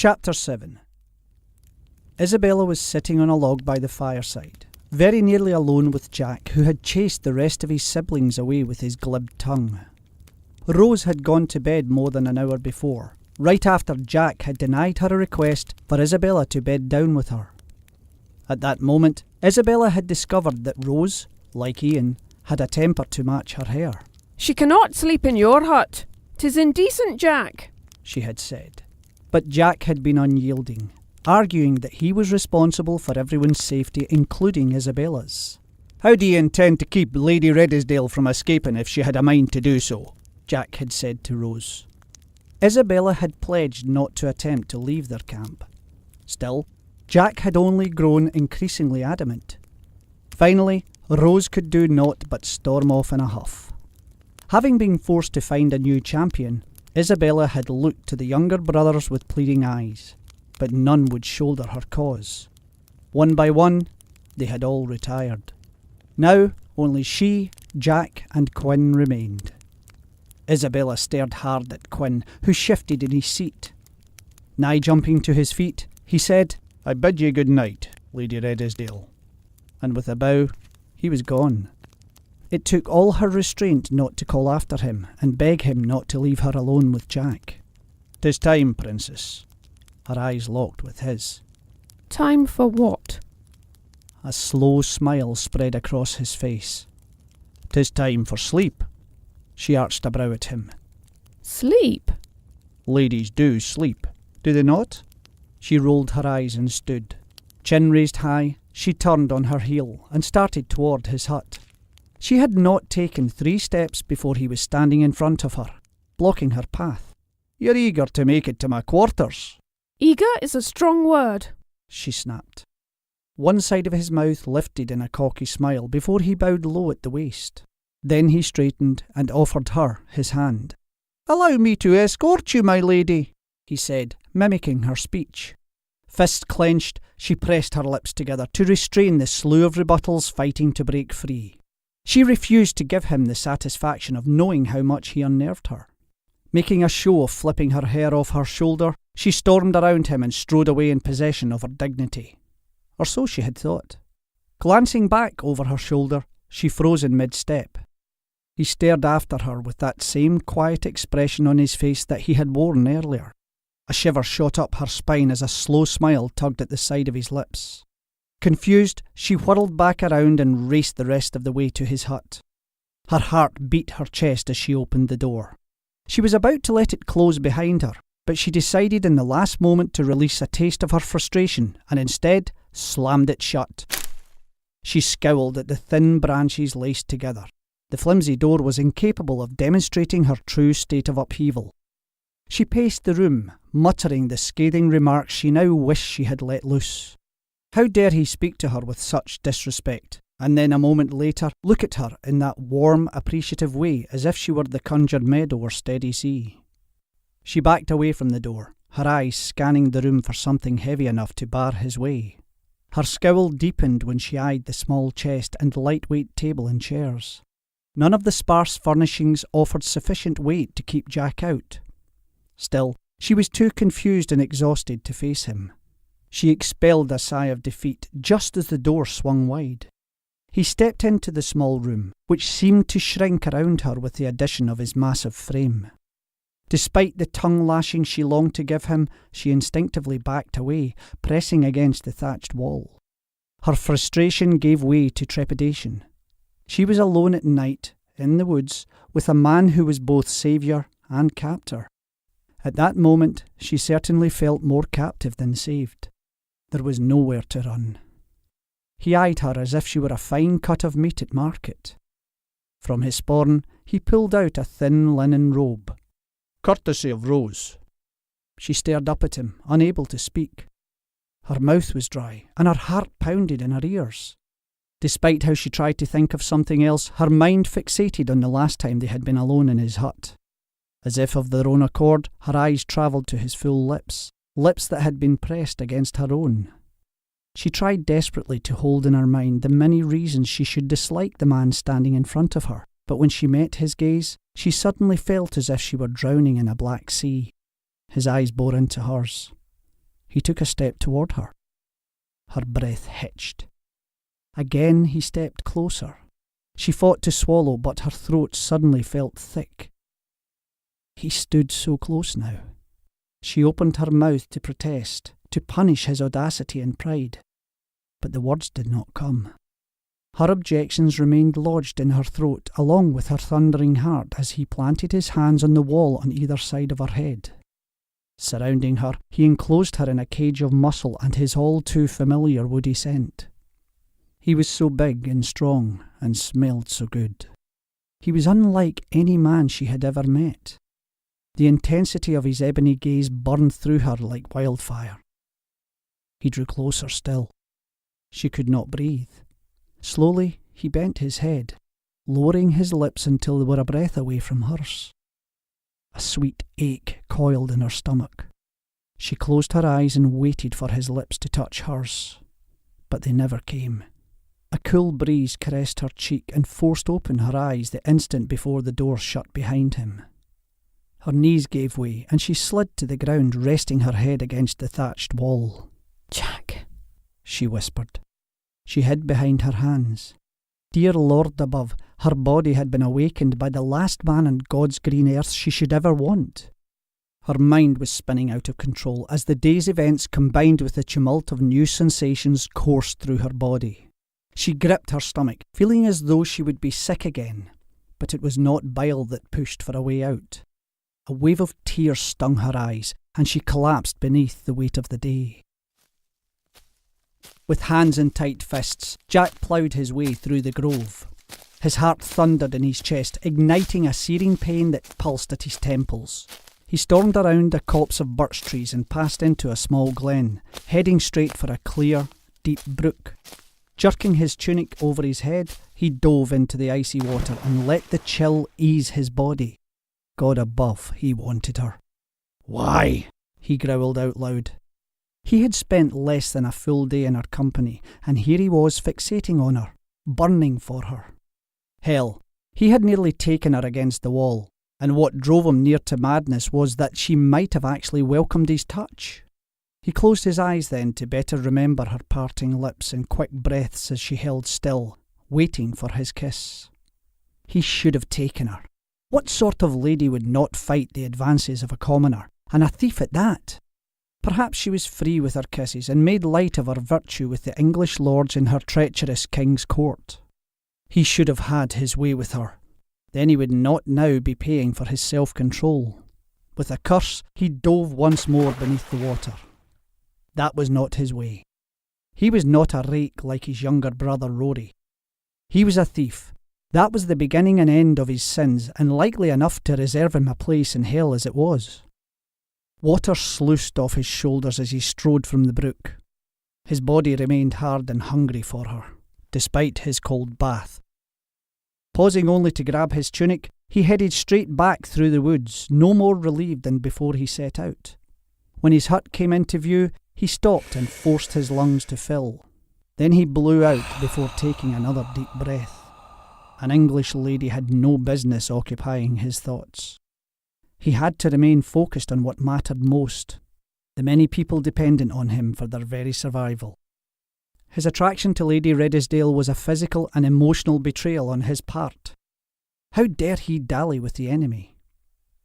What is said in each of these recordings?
Chapter 7. Isabella was sitting on a log by the fireside, very nearly alone with Jack, who had chased the rest of his siblings away with his glib tongue. Rose had gone to bed more than an hour before, right after Jack had denied her a request for Isabella to bed down with her. At that moment, Isabella had discovered that Rose, like Ian, had a temper to match her hair. "She cannot sleep in your hut. 'Tis indecent, Jack," she had said. But Jack had been unyielding, arguing that he was responsible for everyone's safety, including Isabella's. "How do you intend to keep Lady Redesdale from escaping if she had a mind to do so?" Jack had said to Rose. Isabella had pledged not to attempt to leave their camp. Still, Jack had only grown increasingly adamant. Finally, Rose could do naught but storm off in a huff. Having been forced to find a new champion, Isabella had looked to the younger brothers with pleading eyes, but none would shoulder her cause. One by one, they had all retired. Now, only she, Jack, and Quinn remained. Isabella stared hard at Quinn, who shifted in his seat. Nigh jumping to his feet, he said, "I bid ye good night, Lady Redesdale." And with a bow, he was gone. It took all her restraint not to call after him and beg him not to leave her alone with Jack. "'Tis time, Princess." Her eyes locked with his. "Time for what?" A slow smile spread across his face. "'Tis time for sleep." She arched a brow at him. "Sleep?" "Ladies do sleep, do they not?" She rolled her eyes and stood. Chin raised high, she turned on her heel and started toward his hut. She had not taken 3 steps before he was standing in front of her, blocking her path. "You're eager to make it to my quarters." "Eager is a strong word," she snapped. One side of his mouth lifted in a cocky smile before he bowed low at the waist. Then he straightened and offered her his hand. "Allow me to escort you, my lady," he said, mimicking her speech. Fist clenched, she pressed her lips together to restrain the slew of rebuttals fighting to break free. She refused to give him the satisfaction of knowing how much he unnerved her. Making a show of flipping her hair off her shoulder, she stormed around him and strode away in possession of her dignity. Or so she had thought. Glancing back over her shoulder, she froze in mid-step. He stared after her with that same quiet expression on his face that he had worn earlier. A shiver shot up her spine as a slow smile tugged at the side of his lips. Confused, she whirled back around and raced the rest of the way to his hut. Her heart beat her chest as she opened the door. She was about to let it close behind her, but she decided in the last moment to release a taste of her frustration and instead slammed it shut. She scowled at the thin branches laced together. The flimsy door was incapable of demonstrating her true state of upheaval. She paced the room, muttering the scathing remarks she now wished she had let loose. How dare he speak to her with such disrespect, and then a moment later look at her in that warm, appreciative way as if she were the conjured meadow or steady sea. She backed away from the door, her eyes scanning the room for something heavy enough to bar his way. Her scowl deepened when she eyed the small chest and lightweight table and chairs. None of the sparse furnishings offered sufficient weight to keep Jack out. Still, she was too confused and exhausted to face him. She expelled a sigh of defeat just as the door swung wide. He stepped into the small room, which seemed to shrink around her with the addition of his massive frame. Despite the tongue-lashing she longed to give him, she instinctively backed away, pressing against the thatched wall. Her frustration gave way to trepidation. She was alone at night, in the woods, with a man who was both saviour and captor. At that moment, she certainly felt more captive than saved. There was nowhere to run. He eyed her as if she were a fine cut of meat at market. From his sporran, he pulled out a thin linen robe. "Courtesy of Rose." She stared up at him, unable to speak. Her mouth was dry, and her heart pounded in her ears. Despite how she tried to think of something else, her mind fixated on the last time they had been alone in his hut. As if of their own accord, her eyes travelled to his full lips, lips that had been pressed against her own. She tried desperately to hold in her mind the many reasons she should dislike the man standing in front of her, but when she met his gaze, she suddenly felt as if she were drowning in a black sea. His eyes bore into hers. He took a step toward her. Her breath hitched. Again he stepped closer. She fought to swallow, but her throat suddenly felt thick. He stood so close now. She opened her mouth to protest, to punish his audacity and pride. But the words did not come. Her objections remained lodged in her throat, along with her thundering heart, as he planted his hands on the wall on either side of her head. Surrounding her, he enclosed her in a cage of muscle and his all-too-familiar woody scent. He was so big and strong, and smelled so good. He was unlike any man she had ever met. The intensity of his ebony gaze burned through her like wildfire. He drew closer still. She could not breathe. Slowly he bent his head, lowering his lips until they were a breath away from hers. A sweet ache coiled in her stomach. She closed her eyes and waited for his lips to touch hers. But they never came. A cool breeze caressed her cheek and forced open her eyes the instant before the door shut behind him. Her knees gave way, and she slid to the ground, resting her head against the thatched wall. "Jack," she whispered. She hid behind her hands. Dear Lord above, her body had been awakened by the last man on God's green earth she should ever want. Her mind was spinning out of control as the day's events combined with the tumult of new sensations coursed through her body. She gripped her stomach, feeling as though she would be sick again, but it was not bile that pushed for a way out. A wave of tears stung her eyes, and she collapsed beneath the weight of the day. With hands in tight fists, Jack ploughed his way through the grove. His heart thundered in his chest, igniting a searing pain that pulsed at his temples. He stormed around a copse of birch trees and passed into a small glen, heading straight for a clear, deep brook. Jerking his tunic over his head, he dove into the icy water and let the chill ease his body. God above, he wanted her. "Why?" he growled out loud. He had spent less than a full day in her company, and here he was fixating on her, burning for her. Hell, he had nearly taken her against the wall, and what drove him near to madness was that she might have actually welcomed his touch. He closed his eyes then to better remember her parting lips and quick breaths as she held still, waiting for his kiss. He should have taken her. What sort of lady would not fight the advances of a commoner, and a thief at that? Perhaps she was free with her kisses and made light of her virtue with the English lords in her treacherous king's court. He should have had his way with her. Then he would not now be paying for his self-control. With a curse, he dove once more beneath the water. That was not his way. He was not a rake like his younger brother Rory. He was a thief. That was the beginning and end of his sins, and likely enough to reserve him a place in hell as it was. Water sluiced off his shoulders as he strode from the brook. His body remained hard and hungry for her, despite his cold bath. Pausing only to grab his tunic, he headed straight back through the woods, no more relieved than before he set out. When his hut came into view, he stopped and forced his lungs to fill. Then he blew out before taking another deep breath. An English lady had no business occupying his thoughts. He had to remain focused on what mattered most, the many people dependent on him for their very survival. His attraction to Lady Redesdale was a physical and emotional betrayal on his part. How dare he dally with the enemy?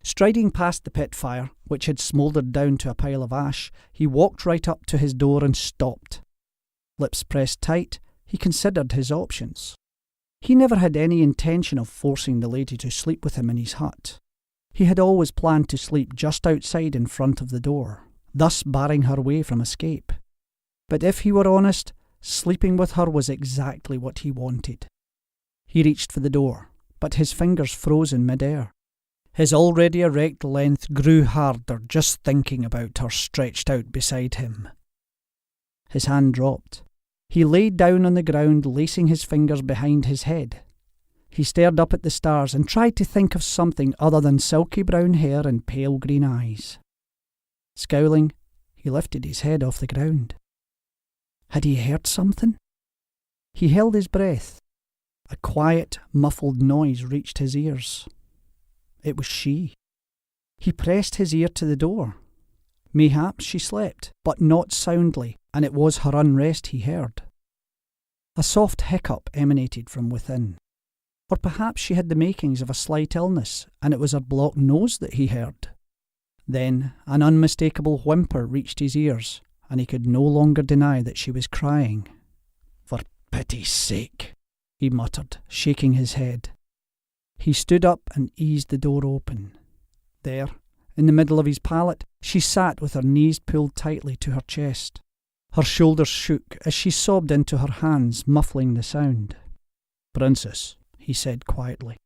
Striding past the pit fire, which had smouldered down to a pile of ash, he walked right up to his door and stopped. Lips pressed tight, he considered his options. He never had any intention of forcing the lady to sleep with him in his hut. He had always planned to sleep just outside in front of the door, thus barring her way from escape. But if he were honest, sleeping with her was exactly what he wanted. He reached for the door, but his fingers froze in mid-air. His already erect length grew harder just thinking about her stretched out beside him. His hand dropped. He lay down on the ground, lacing his fingers behind his head. He stared up at the stars and tried to think of something other than silky brown hair and pale green eyes. Scowling, he lifted his head off the ground. Had he heard something? He held his breath. A quiet, muffled noise reached his ears. It was she. He pressed his ear to the door. Mayhaps she slept, but not soundly, and it was her unrest he heard. A soft hiccup emanated from within. Or perhaps she had the makings of a slight illness, and it was her blocked nose that he heard. Then an unmistakable whimper reached his ears, and he could no longer deny that she was crying. "For pity's sake," he muttered, shaking his head. He stood up and eased the door open. There, in the middle of his pallet, she sat with her knees pulled tightly to her chest. Her shoulders shook as she sobbed into her hands, muffling the sound. "Princess," he said quietly.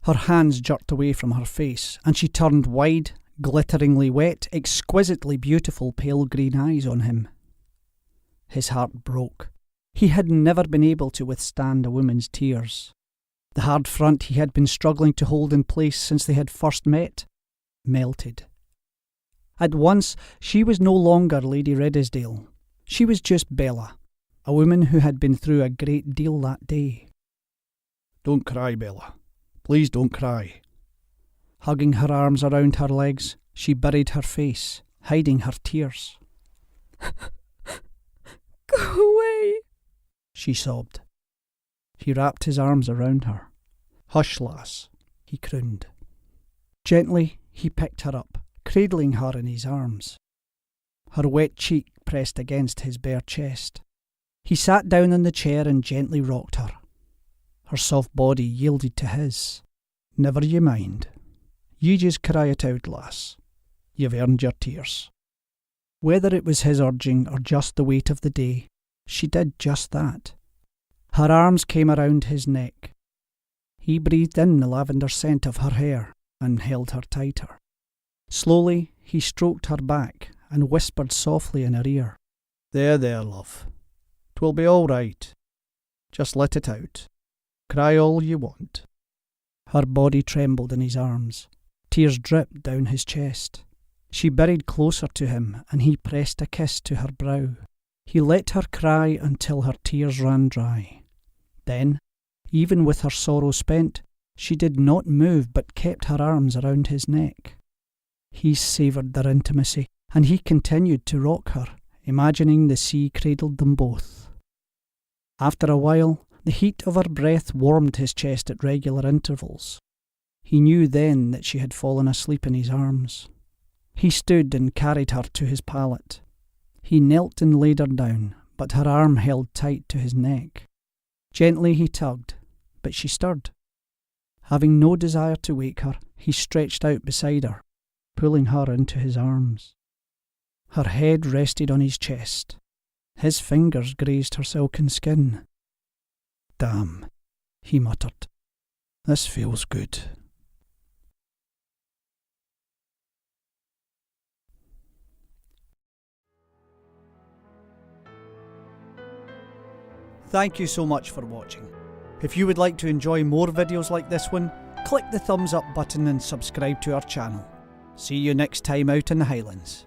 Her hands jerked away from her face, and she turned wide, glitteringly wet, exquisitely beautiful pale green eyes on him. His heart broke. He had never been able to withstand a woman's tears. The hard front he had been struggling to hold in place since they had first met melted. At once, she was no longer Lady Redesdale. She was just Bella, a woman who had been through a great deal that day. "Don't cry, Bella. Please don't cry." Hugging her arms around her legs, she buried her face, hiding her tears. "Go away," she sobbed. He wrapped his arms around her. "Hush, lass," he crooned. Gently, he picked her up, cradling her in his arms. Her wet cheek pressed against his bare chest. He sat down in the chair and gently rocked her. Her soft body yielded to his. "Never you mind. You just cry it out, lass. You've earned your tears." Whether it was his urging or just the weight of the day, she did just that. Her arms came around his neck. He breathed in the lavender scent of her hair and held her tighter. Slowly, he stroked her back and whispered softly in her ear. There, love. 'Twill be all right. Just let it out. Cry all you want." Her body trembled in his arms. Tears dripped down his chest. She buried closer to him, and he pressed a kiss to her brow. He let her cry until her tears ran dry. Then, even with her sorrow spent, she did not move but kept her arms around his neck. He savoured their intimacy, and he continued to rock her, imagining the sea cradled them both. After a while, the heat of her breath warmed his chest at regular intervals. He knew then that she had fallen asleep in his arms. He stood and carried her to his pallet. He knelt and laid her down, but her arm held tight to his neck. Gently he tugged, but she stirred. Having no desire to wake her, he stretched out beside her, pulling her into his arms. Her head rested on his chest. His fingers grazed her silken skin. "Damn," he muttered. "This feels good." Thank you so much for watching. If you would like to enjoy more videos like this one, click the thumbs up button and subscribe to our channel. See you next time out in the Highlands.